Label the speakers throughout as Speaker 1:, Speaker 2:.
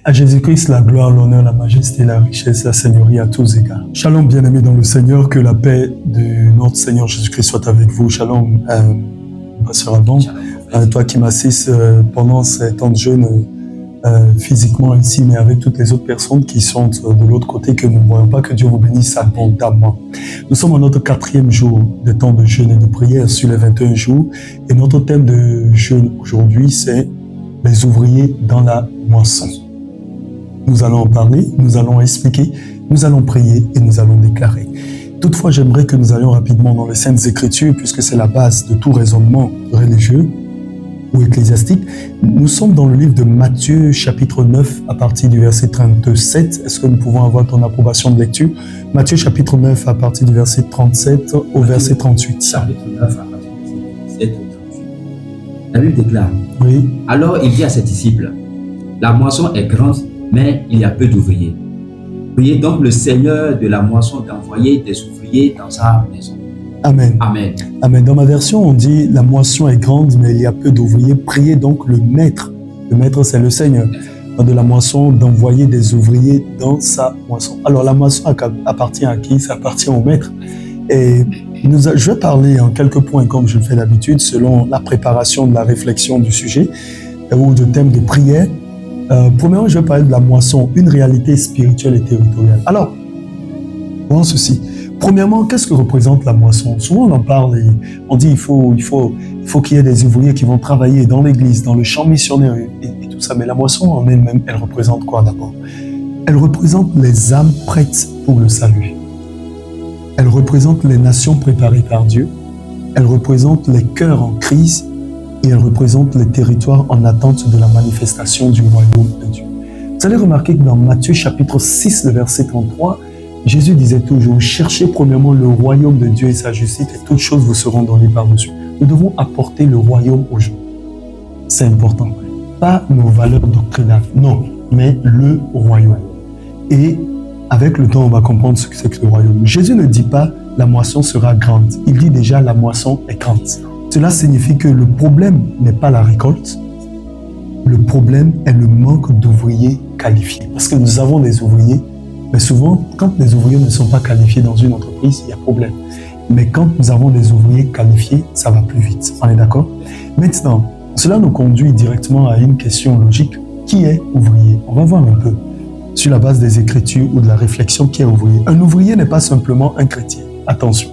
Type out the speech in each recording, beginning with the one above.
Speaker 1: À Jésus-Christ, la gloire, l'honneur, la majesté, la richesse, la seigneurie à tous égards. Shalom, bien-aimés dans le Seigneur, que la paix de notre Seigneur Jésus-Christ soit avec vous. Shalom, Pasteur Alban, toi qui m'assistes pendant ces temps de jeûne physiquement ici, mais avec toutes les autres personnes qui sont de l'autre côté que nous ne voyons pas. Que Dieu vous bénisse abondamment. Nous sommes à notre 4e jour de temps de jeûne et de prière sur les 21 jours. Et notre thème de jeûne aujourd'hui, c'est les ouvriers dans la moisson. Nous allons en parler, nous allons expliquer, nous allons prier et nous allons déclarer. Toutefois, j'aimerais que nous allions rapidement dans les Saintes Écritures, puisque c'est la base de tout raisonnement religieux ou ecclésiastique. Nous sommes dans le livre de Matthieu, chapitre 9, à partir du verset 37. Est-ce que nous pouvons avoir ton approbation de lecture? Matthieu, chapitre 9, à partir du verset 37 au verset 38.
Speaker 2: Chapitre 9, à partir du verset 37 au 38. La Bible déclare,
Speaker 1: oui.
Speaker 2: Alors il dit à ses disciples, la moisson est grande, mais il y a peu d'ouvriers. Priez donc le Seigneur de la moisson d'envoyer des ouvriers dans sa maison.
Speaker 1: Amen.
Speaker 2: Amen.
Speaker 1: Amen. Dans ma version, on dit la moisson est grande, mais il y a peu d'ouvriers. Priez donc le maître. Le maître, c'est le Seigneur de la moisson d'envoyer des ouvriers dans sa moisson. Alors la moisson appartient à qui? Ça appartient au maître. Et je vais parler en quelques points, comme je le fais d'habitude, selon la préparation de la réflexion du sujet ou de thème de prière. Premièrement, je vais parler de la moisson, une réalité spirituelle et territoriale. Alors, voyons ceci. Premièrement, qu'est-ce que représente la moisson? Souvent, on en parle et on dit il faut qu'il y ait des ouvriers qui vont travailler dans l'église, dans le champ missionnaire et tout ça. Mais la moisson en elle-même, elle représente quoi d'abord? Elle représente les âmes prêtes pour le salut. Elle représente les nations préparées par Dieu. Elle représente les cœurs en crise. Et elle représente les territoires en attente de la manifestation du royaume de Dieu. Vous allez remarquer que dans Matthieu chapitre 6, le verset 33, Jésus disait toujours « Cherchez premièrement le royaume de Dieu et sa justice et toutes choses vous seront données par-dessus. » Nous devons apporter le royaume aux gens. C'est important. Pas nos valeurs doctrinales, non, mais le royaume. Et avec le temps, on va comprendre ce que c'est que le royaume. Jésus ne dit pas « La moisson sera grande ». Il dit déjà « La moisson est grande ». Cela signifie que le problème n'est pas la récolte, le problème est le manque d'ouvriers qualifiés. Parce que nous avons des ouvriers, mais souvent, quand les ouvriers ne sont pas qualifiés dans une entreprise, il y a problème. Mais quand nous avons des ouvriers qualifiés, ça va plus vite. On est d'accord? Maintenant, cela nous conduit directement à une question logique. Qui est ouvrier? On va voir un peu, sur la base des Écritures ou de la réflexion, qui est ouvrier. Un ouvrier n'est pas simplement un chrétien. Attention,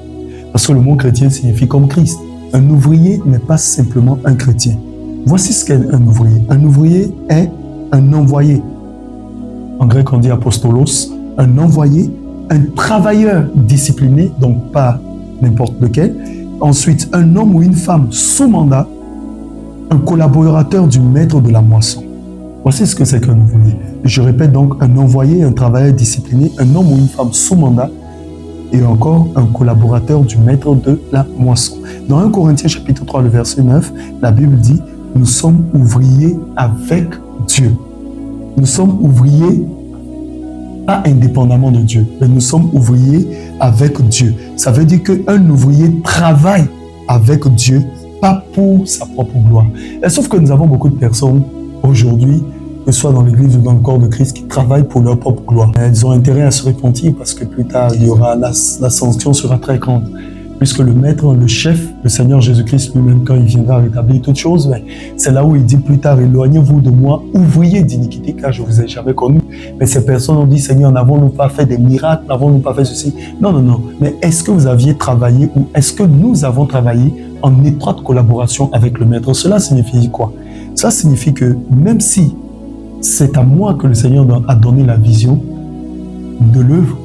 Speaker 1: parce que le mot chrétien signifie comme Christ. Un ouvrier n'est pas simplement un chrétien. Voici ce qu'est un ouvrier. Un ouvrier est un envoyé. En grec, on dit apostolos. Un envoyé, un travailleur discipliné, donc pas n'importe lequel. Ensuite, un homme ou une femme sous mandat, un collaborateur du maître de la moisson. Voici ce que c'est qu'un ouvrier. Je répète donc, un envoyé, un travailleur discipliné, un homme ou une femme sous mandat, et encore un collaborateur du maître de la moisson. Dans 1 Corinthiens chapitre 3, le verset 9, la Bible dit « Nous sommes ouvriers avec Dieu ». Nous sommes ouvriers, pas indépendamment de Dieu, mais nous sommes ouvriers avec Dieu. Ça veut dire qu'un ouvrier travaille avec Dieu, pas pour sa propre gloire. Et sauf que nous avons beaucoup de personnes aujourd'hui, que ce soit dans l'église ou dans le corps de Christ, qui travaillent pour leur propre gloire. Elles ont intérêt à se repentir parce que plus tard, la sanction sera très grande. Puisque le maître, le chef, le Seigneur Jésus-Christ lui-même, quand il viendra rétablir toutes choses, c'est là où il dit plus tard, éloignez-vous de moi, ouvriers d'iniquité, car je ne vous ai jamais connu. Mais ces personnes ont dit, Seigneur, n'avons-nous pas fait des miracles, n'avons-nous pas fait ceci? Non, non, non. Mais est-ce que vous aviez travaillé ou est-ce que nous avons travaillé en étroite collaboration avec le maître? Cela signifie quoi? Cela signifie que même si c'est à moi que le Seigneur a donné la vision de l'œuvre,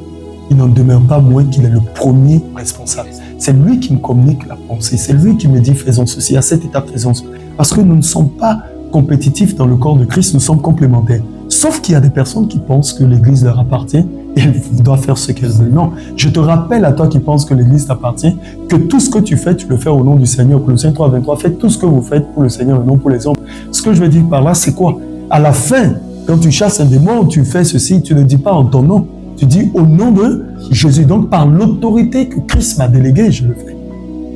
Speaker 1: il n'en demeure pas moins qu'il est le premier responsable. C'est lui qui me communique la pensée, c'est lui qui me dit faisons ceci, à cette étape faisons ceci. Parce que nous ne sommes pas compétitifs dans le corps de Christ, nous sommes complémentaires. Sauf qu'il y a des personnes qui pensent que l'Église leur appartient et elles doivent faire ce qu'elles veulent. Non, je te rappelle à toi qui penses que l'Église t'appartient, que tout ce que tu fais, tu le fais au nom du Seigneur. Colossiens 3, 23, faites tout ce que vous faites pour le Seigneur et non pour les hommes. Ce que je veux dire par là, c'est quoi? À la fin, quand tu chasses un démon, tu fais ceci, tu ne dis pas en ton nom. Tu dis au nom de Jésus. Donc, par l'autorité que Christ m'a déléguée, je le fais.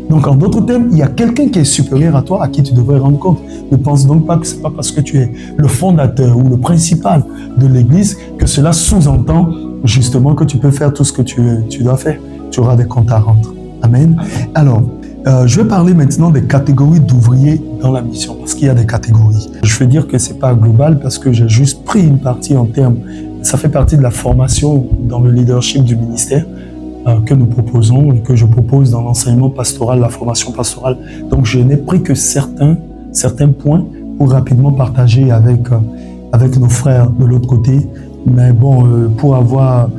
Speaker 1: Donc, en d'autres termes, il y a quelqu'un qui est supérieur à toi à qui tu devrais rendre compte. Ne pense donc pas que ce n'est pas parce que tu es le fondateur ou le principal de l'Église que cela sous-entend justement que tu peux faire tout ce que tu dois faire. Tu auras des comptes à rendre. Amen. Alors, je vais parler maintenant des catégories d'ouvriers dans la mission, parce qu'il y a des catégories. Je vais dire que ce n'est pas global parce que j'ai juste pris une partie en termes, ça fait partie de la formation dans le leadership du ministère que nous proposons et que je propose dans l'enseignement pastoral, la formation pastorale. Donc, je n'ai pris que certains points pour rapidement partager avec nos frères de l'autre côté. Mais bon, pour avoir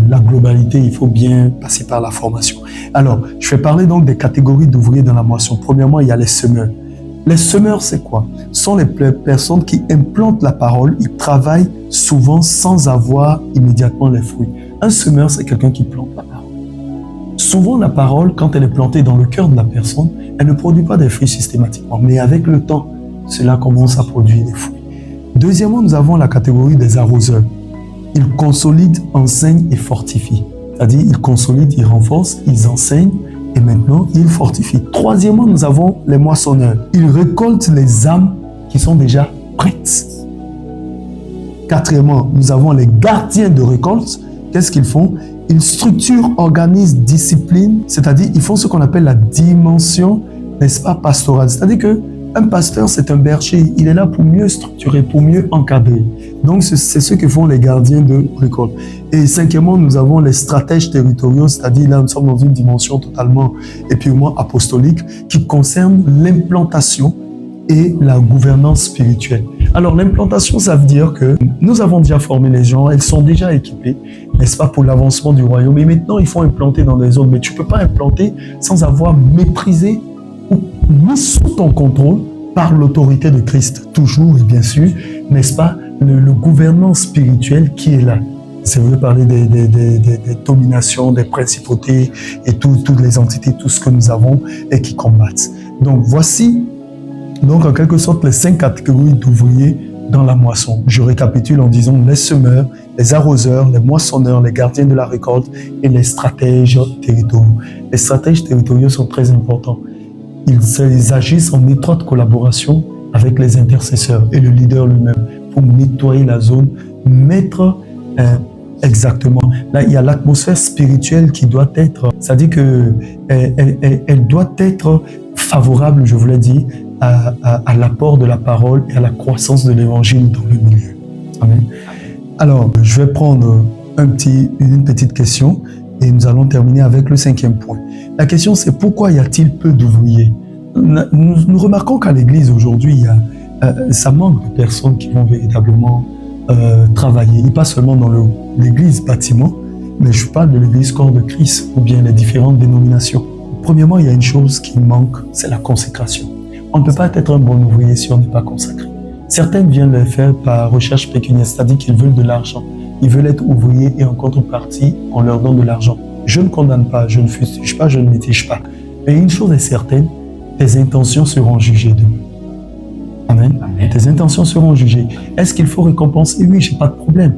Speaker 1: la globalité, il faut bien passer par la formation. Alors, je vais parler donc des catégories d'ouvriers dans la moisson. Premièrement, il y a les semeurs. Les semeurs, c'est quoi? Ce sont les personnes qui implantent la parole. Ils travaillent souvent sans avoir immédiatement les fruits. Un semeur, c'est quelqu'un qui plante la parole. Souvent, la parole, quand elle est plantée dans le cœur de la personne, elle ne produit pas des fruits systématiquement. Mais avec le temps, cela commence à produire des fruits. Deuxièmement, nous avons la catégorie des arroseurs. Ils consolident, enseignent et fortifient. C'est-à-dire, ils consolident, ils renforcent, ils enseignent et maintenant, ils fortifient. Troisièmement, nous avons les moissonneurs. Ils récoltent les âmes qui sont déjà prêtes. Quatrièmement, nous avons les gardiens de récolte. Qu'est-ce qu'ils font? Ils structurent, organisent, disciplinent, c'est-à-dire ils font ce qu'on appelle la dimension, n'est-ce pas, pastorale. C'est-à-dire qu'un pasteur, c'est un berger. Il est là pour mieux structurer, pour mieux encadrer. Donc, c'est ce que font les gardiens de récolte. Et cinquièmement, nous avons les stratèges territoriaux, c'est-à-dire là, nous sommes dans une dimension totalement et purement apostolique qui concerne l'implantation et la gouvernance spirituelle. Alors, l'implantation, ça veut dire que nous avons déjà formé les gens, elles sont déjà équipées, n'est-ce pas, pour l'avancement du royaume. Et maintenant, il faut implanter dans des zones. Mais tu ne peux pas implanter sans avoir maîtrisé ou mis sous ton contrôle par l'autorité de Christ. Toujours, et bien sûr, n'est-ce pas, le gouvernement spirituel qui est là. C'est vrai parler des dominations, des principautés et toutes les entités, tout ce que nous avons et qui combattent. Donc, voici donc en quelque sorte les 5 catégories d'ouvriers dans la moisson. Je récapitule en disant les semeurs, les arroseurs, les moissonneurs, les gardiens de la récolte et les stratèges territoriaux. Les stratèges territoriaux sont très importants. Ils agissent en étroite collaboration avec les intercesseurs et le leader lui-même pour nettoyer la zone, mettre exactement. Là, il y a l'atmosphère spirituelle qui doit être, c'est-à-dire qu'elle doit être favorable, je vous l'ai dit, à l'apport de la parole et à la croissance de l'évangile dans le milieu. Amen. Alors, je vais prendre une petite question et nous allons terminer avec le 5e point. La question, c'est pourquoi y a-t-il peu d'ouvriers? Nous remarquons qu'à l'Église aujourd'hui, ça manque de personnes qui vont véritablement travailler. Et pas seulement dans l'Église bâtiment, mais je parle de l'Église corps de Christ ou bien les différentes dénominations. Premièrement, il y a une chose qui manque, c'est la consécration. On ne peut pas être un bon ouvrier si on n'est pas consacré. Certains viennent le faire par recherche pécuniaire, c'est-à-dire qu'ils veulent de l'argent. Ils veulent être ouvriers et en contrepartie, on leur donne de l'argent. Je ne condamne pas, je ne fustige pas, je ne mitige pas. Mais une chose est certaine, tes intentions seront jugées demain. Amen. Amen. Tes intentions seront jugées. Est-ce qu'il faut récompenser? Oui, je n'ai pas de problème.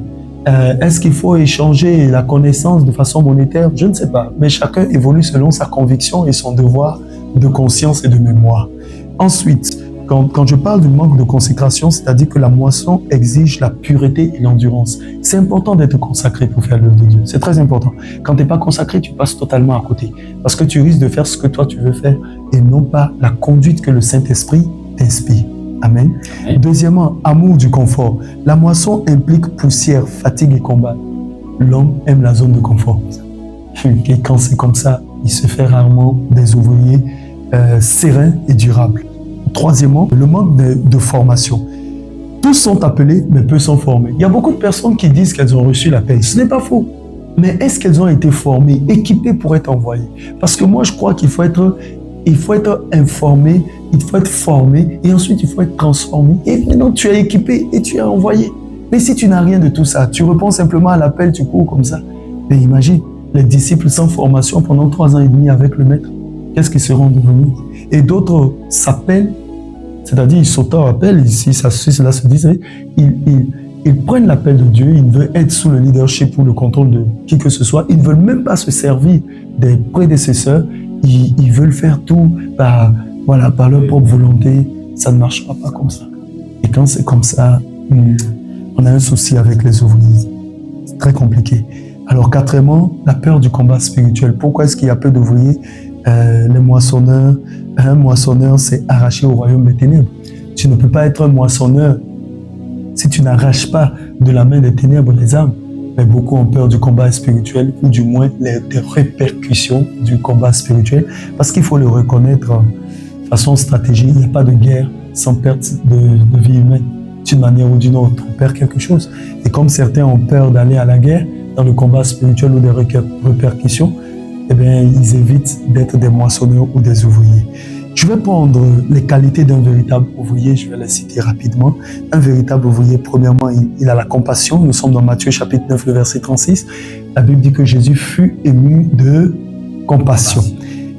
Speaker 1: Est-ce qu'il faut échanger la connaissance de façon monétaire? Je ne sais pas. Mais chacun évolue selon sa conviction et son devoir de conscience et de mémoire. Ensuite, quand je parle du manque de consécration, c'est-à-dire que la moisson exige la pureté et l'endurance. C'est important d'être consacré pour faire l'œuvre de Dieu. C'est très important. Quand tu n'es pas consacré, tu passes totalement à côté. Parce que tu risques de faire ce que toi tu veux faire et non pas la conduite que le Saint-Esprit t'inspire. Amen. Amen. Deuxièmement, amour du confort. La moisson implique poussière, fatigue et combat. L'homme aime la zone de confort. Et quand c'est comme ça, il se fait rarement des ouvriers sereins et durables. Troisièmement, le manque de formation. Tous sont appelés, mais peu sont formés. Il y a beaucoup de personnes qui disent qu'elles ont reçu l'appel. Ce n'est pas faux. Mais est-ce qu'elles ont été formées, équipées pour être envoyées? Parce que moi, je crois qu'il faut être informé, il faut être formé, et ensuite il faut être transformé. Et maintenant, tu es équipé et tu es envoyé. Mais si tu n'as rien de tout ça, tu réponds simplement à l'appel, tu cours comme ça. Mais imagine, les disciples sans formation pendant 3 ans et demi avec le maître, qu'est-ce qu'ils seront devenus? Et d'autres s'appellent, c'est-à-dire ils s'auto-appellent, ici cela se dit, ils prennent l'appel de Dieu, ils veulent être sous le leadership ou le contrôle de qui que ce soit, ils ne veulent même pas se servir des prédécesseurs, ils veulent faire tout par leur propre volonté. Ça ne marchera pas comme ça. Et quand c'est comme ça, on a un souci avec les ouvriers. C'est très compliqué. Alors, quatrièmement, la peur du combat spirituel. Pourquoi est-ce qu'il y a peu d'ouvriers? Les moissonneurs, un moissonneur s'est arraché au royaume des ténèbres. Tu ne peux pas être un moissonneur si tu n'arraches pas de la main des ténèbres les âmes. Mais beaucoup ont peur du combat spirituel, ou du moins des répercussions du combat spirituel, parce qu'il faut le reconnaître de façon stratégique. Il n'y a pas de guerre sans perte de vie humaine. D'une manière ou d'une autre, on perd quelque chose. Et comme certains ont peur d'aller à la guerre, dans le combat spirituel ou des répercussions, eh bien, ils évitent d'être des moissonneurs ou des ouvriers. Je vais prendre les qualités d'un véritable ouvrier, je vais les citer rapidement. Un véritable ouvrier, premièrement, il a la compassion. Nous sommes dans Matthieu chapitre 9, le verset 36. La Bible dit que Jésus fut ému de compassion.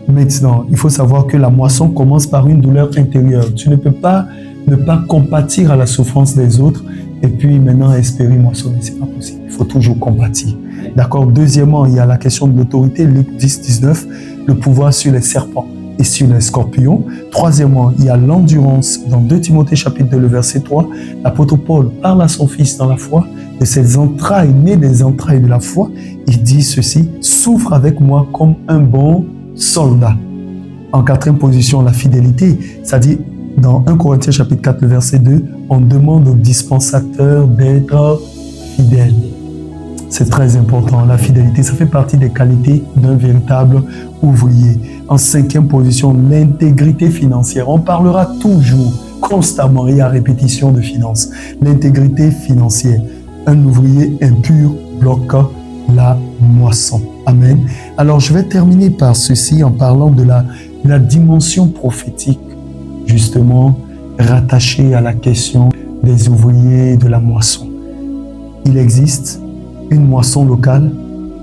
Speaker 1: Maintenant, il faut savoir que la moisson commence par une douleur intérieure. Tu ne peux pas ne pas compatir à la souffrance des autres et puis maintenant espérer moissonner. C'est pas possible. Il faut toujours compatir. D'accord. Deuxièmement, il y a la question de l'autorité. Luc 10, 19, le pouvoir sur les serpents et sur les scorpions. Troisièmement, il y a l'endurance. Dans 2 Timothée chapitre 2, le verset 3, l'apôtre Paul parle à son fils dans la foi de ses entrailles, nées des entrailles de la foi. Il dit ceci: souffre avec moi comme un bon soldat. En quatrième position, la fidélité, c'est-à-dire dans 1 Corinthiens chapitre 4, le verset 2, on demande au dispensateur d'être fidèle. C'est très important, la fidélité, ça fait partie des qualités d'un véritable ouvrier. En cinquième position, l'intégrité financière. On parlera toujours, constamment et à répétition de finances. L'intégrité financière. Un ouvrier impur bloque la moisson. Amen. Alors, je vais terminer par ceci en parlant de la dimension prophétique, justement, rattachée à la question des ouvriers de la moisson. Il existe une moisson locale,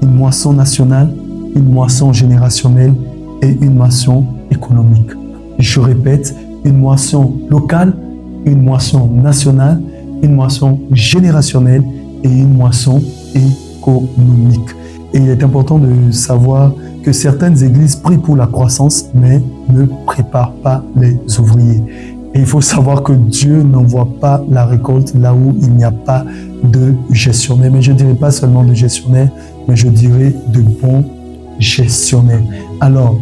Speaker 1: une moisson nationale, une moisson générationnelle et une moisson économique. Je répète, une moisson locale, une moisson nationale, une moisson générationnelle et une moisson économique. Et il est important de savoir que certaines églises prient pour la croissance, mais ne préparent pas les ouvriers. Et il faut savoir que Dieu n'envoie pas la récolte là où il n'y a pas de gestionnaire. Mais je ne dirais pas seulement de gestionnaire, mais je dirais de bons gestionnaires. Alors,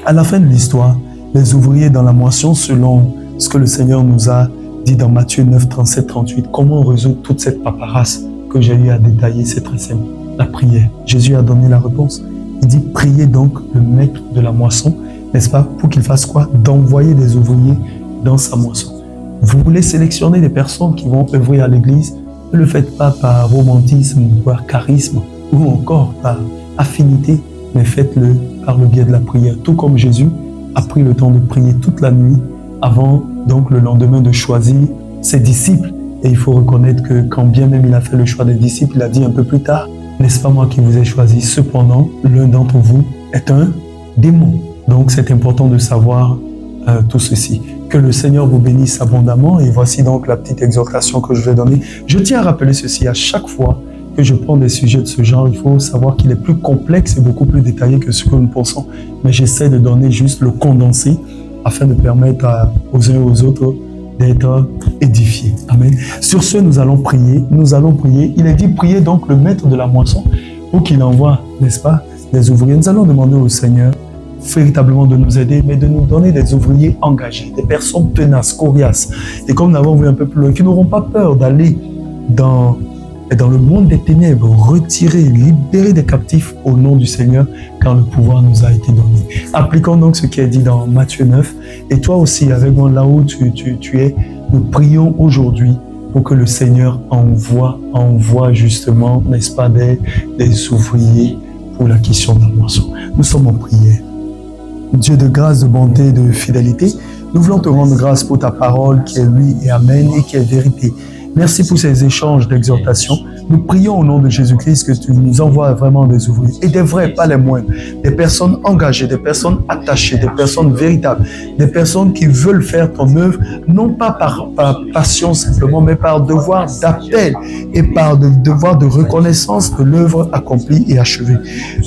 Speaker 1: à la fin de l'histoire, les ouvriers dans la moisson, selon ce que le Seigneur nous a dit dans Matthieu 9, 37, 38, comment on résout toute cette paperasse que j'ai eu à détailler? C'est très simple. La prière. Jésus a donné la réponse. Il dit, priez donc le maître de la moisson, n'est-ce pas, pour qu'il fasse quoi? D'envoyer des ouvriers dans sa moisson. Vous voulez sélectionner des personnes qui vont œuvrer à l'église, ne le faites pas par romantisme, par charisme ou encore par affinité, mais faites-le par le biais de la prière. Tout comme Jésus a pris le temps de prier toute la nuit avant donc le lendemain de choisir ses disciples. Et il faut reconnaître que quand bien même il a fait le choix des disciples, il a dit un peu plus tard, n'est-ce pas moi qui vous ai choisi? Cependant, l'un d'entre vous est un démon. Donc c'est important de savoir tout ceci. Que le Seigneur vous bénisse abondamment. Et voici donc la petite exhortation que je vais donner. Je tiens à rappeler ceci: à chaque fois que je prends des sujets de ce genre, il faut savoir qu'il est plus complexe et beaucoup plus détaillé que ce que nous pensons. Mais j'essaie de donner juste le condensé afin de permettre aux uns et aux autres d'être édifiés. Amen. Sur ce, nous allons prier. Nous allons prier. Il est dit, priez donc le maître de la moisson pour qu'il envoie, n'est-ce pas, des ouvriers. Nous allons demander au Seigneur véritablement de nous aider, mais de nous donner des ouvriers engagés, des personnes tenaces, coriaces. Et comme nous avons vu un peu plus loin, qui n'auront pas peur d'aller dans le monde des ténèbres, retirer, libérer des captifs au nom du Seigneur, car le pouvoir nous a été donné. Appliquons donc ce qui est dit dans Matthieu 9. Et toi aussi, avec moi, là où tu es, nous prions aujourd'hui pour que le Seigneur envoie justement, n'est-ce pas, des ouvriers pour l'acquisition de la moisson. Nous sommes en prière. Dieu de grâce, de bonté et de fidélité, nous voulons te rendre grâce pour ta parole qui est oui et amen et qui est vérité. Merci pour ces échanges d'exhortation. Nous prions au nom de Jésus-Christ que tu nous envoies vraiment des ouvriers, et des vrais, pas les moindres, des personnes engagées, des personnes attachées, des personnes véritables, des personnes qui veulent faire ton œuvre, non pas par passion simplement, mais par devoir d'appel et par devoir de reconnaissance de l'œuvre accomplie et achevée.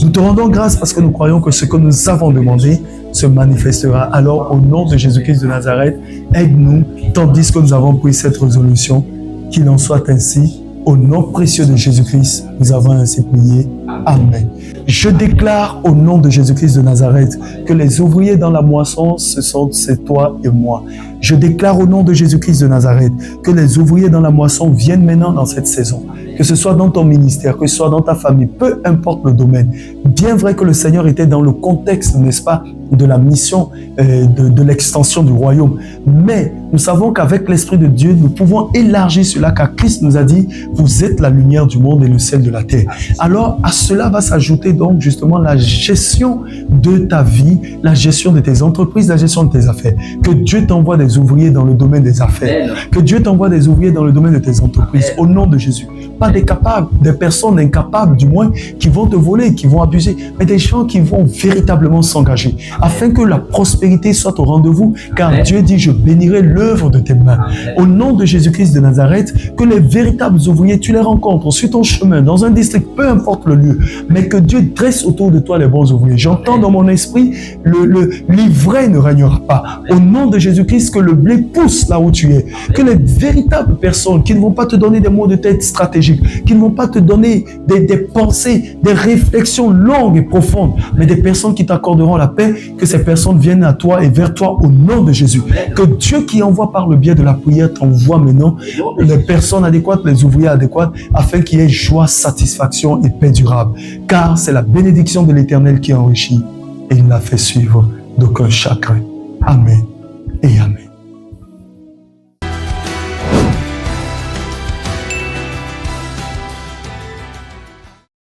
Speaker 1: Nous te rendons grâce parce que nous croyons que ce que nous avons demandé se manifestera. Alors, au nom de Jésus-Christ de Nazareth, aide-nous, tandis que nous avons pris cette résolution, qu'il en soit ainsi. Au nom précieux de Jésus-Christ, nous avons ainsi prié. Amen. Je déclare au nom de Jésus-Christ de Nazareth que les ouvriers dans la moisson, c'est toi et moi. Je déclare au nom de Jésus-Christ de Nazareth que les ouvriers dans la moisson viennent maintenant dans cette saison. Que ce soit dans ton ministère, que ce soit dans ta famille, peu importe le domaine. Bien vrai que le Seigneur était dans le contexte, n'est-ce pas, de la mission, de l'extension du royaume. Mais nous savons qu'avec l'Esprit de Dieu, nous pouvons élargir cela, car Christ nous a dit, vous êtes la lumière du monde et le sel de la terre. Alors, à cela va s'ajouter donc justement la gestion de ta vie, la gestion de tes entreprises, la gestion de tes affaires. Que Dieu t'envoie des ouvriers dans le domaine des affaires. Que Dieu t'envoie des ouvriers dans le domaine de tes entreprises. Au nom de Jésus. Pas des capables, des personnes incapables du moins, qui vont te voler, qui vont abuser, mais des gens qui vont véritablement s'engager, afin que la prospérité soit au rendez-vous, car Dieu dit, je bénirai l'œuvre de tes mains. Au nom de Jésus-Christ de Nazareth, que les véritables ouvriers, tu les rencontres sur ton chemin, dans un district, peu importe le lieu, mais que Dieu dresse autour de toi les bons ouvriers. J'entends dans mon esprit, l'ivraie ne régnera pas. Au nom de Jésus-Christ, que le blé pousse là où tu es, que les véritables personnes qui ne vont pas te donner des mots de tête stratégiques, qui ne vont pas te donner des pensées, des réflexions longues et profondes, mais des personnes qui t'accorderont la paix, que ces personnes viennent à toi et vers toi au nom de Jésus. Que Dieu qui envoie par le biais de la prière t'envoie maintenant les personnes adéquates, les ouvriers adéquats, afin qu'il y ait joie, satisfaction et paix durable. Car c'est la bénédiction de l'Éternel qui enrichit et il l'a fait suivre d'aucun chagrin. Amen et amen.